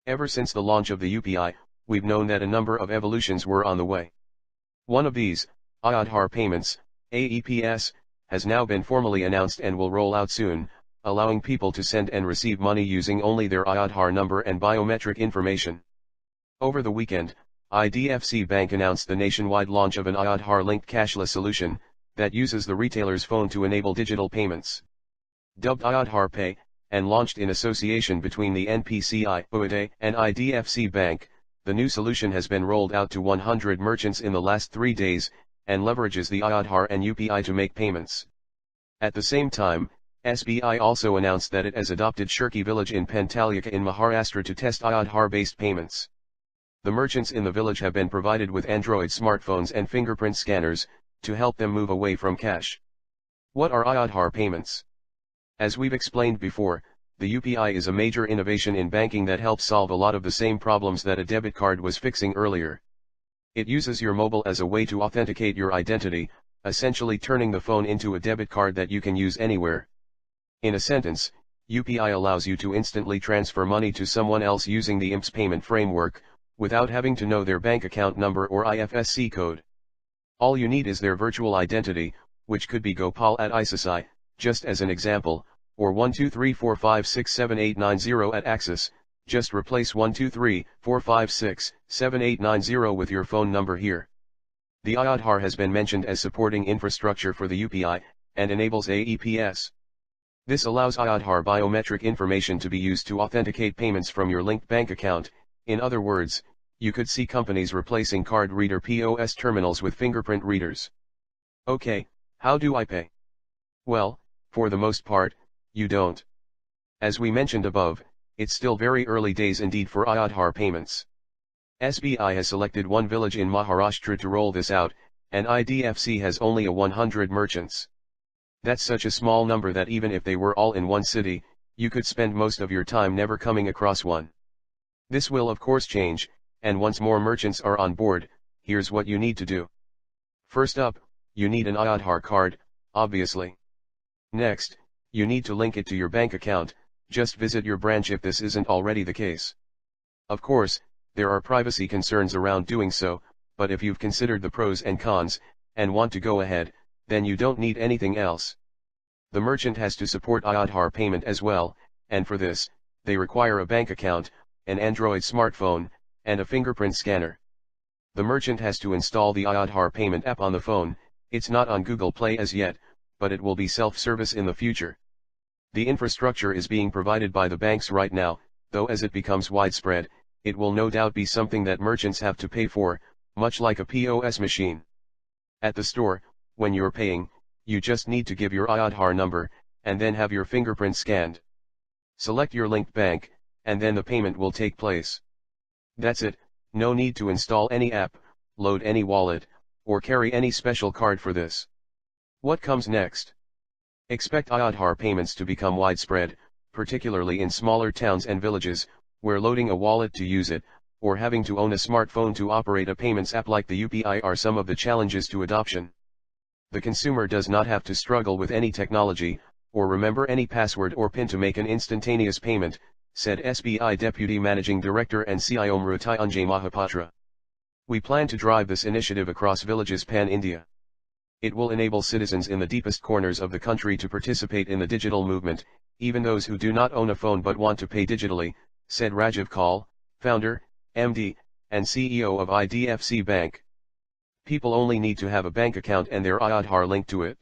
Ever since the launch of the UPI, we've known that a number of evolutions were on the way. One of these, Aadhaar payments, AEPS, has now been formally announced and will roll out soon, allowing people to send and receive money using only their Aadhaar number and biometric information. Over the weekend, IDFC Bank announced the nationwide launch of an Aadhaar-linked cashless solution that uses the retailer's phone to enable digital payments. Dubbed Aadhaar Pay, and launched in association between the NPCI and IDFC Bank, the new solution has been rolled out to 100 merchants in the last 3 days, and leverages the Aadhaar and UPI to make payments. At the same time, SBI also announced that it has adopted Shirki village in Pentalika in Maharashtra to test Aadhaar-based payments. The merchants in the village have been provided with Android smartphones and fingerprint scanners, to help them move away from cash. What are Aadhaar payments? As we've explained before, the UPI is a major innovation in banking that helps solve a lot of the same problems that a debit card was fixing earlier. It uses your mobile as a way to authenticate your identity, essentially turning the phone into a debit card that you can use anywhere. In a sentence, UPI allows you to instantly transfer money to someone else using the IMPS payment framework, without having to know their bank account number or IFSC code. All you need is their virtual identity, which could be Gopal at ICICI, just as an example, or 12345678890 at Axis. Just replace 12345678890 with your phone number here. The Aadhaar has been mentioned as supporting infrastructure for the UPI, and enables AEPS. This allows Aadhaar biometric information to be used to authenticate payments from your linked bank account. In other words, you could see companies replacing card reader POS terminals with fingerprint readers. Okay, how do I pay? Well, for the most part, you don't. As we mentioned above, it's still very early days indeed for Aadhaar payments. SBI has selected one village in Maharashtra to roll this out, and IDFC has only 100 merchants. That's such a small number that even if they were all in one city, you could spend most of your time never coming across one. This will of course change, and once more merchants are on board, here's what you need to do. First up, you need an Aadhaar card, obviously. Next, you need to link it to your bank account. Just visit your branch if this isn't already the case. Of course, there are privacy concerns around doing so, but if you've considered the pros and cons, and want to go ahead, then you don't need anything else. The merchant has to support Aadhaar payment as well, and for this, they require a bank account, an Android smartphone, and a fingerprint scanner. The merchant has to install the Aadhaar payment app on the phone. It's not on Google Play as yet, but it will be self-service in the future. The infrastructure is being provided by the banks right now, though as it becomes widespread, it will no doubt be something that merchants have to pay for, much like a POS machine. At the store, when you're paying, you just need to give your Aadhaar number, and then have your fingerprint scanned. Select your linked bank, and then the payment will take place. That's it, no need to install any app, load any wallet, or carry any special card for this. What comes next? Expect Aadhaar payments to become widespread, particularly in smaller towns and villages, where loading a wallet to use it, or having to own a smartphone to operate a payments app like the UPI are some of the challenges to adoption. The consumer does not have to struggle with any technology, or remember any password or PIN to make an instantaneous payment, said SBI Deputy Managing Director and CIO Mrutyunjay Mahapatra. We plan to drive this initiative across villages pan-India. It will enable citizens in the deepest corners of the country to participate in the digital movement, even those who do not own a phone but want to pay digitally, said Rajiv Kaul, founder, MD, and CEO of IDFC Bank. People only need to have a bank account and their Aadhaar linked to it.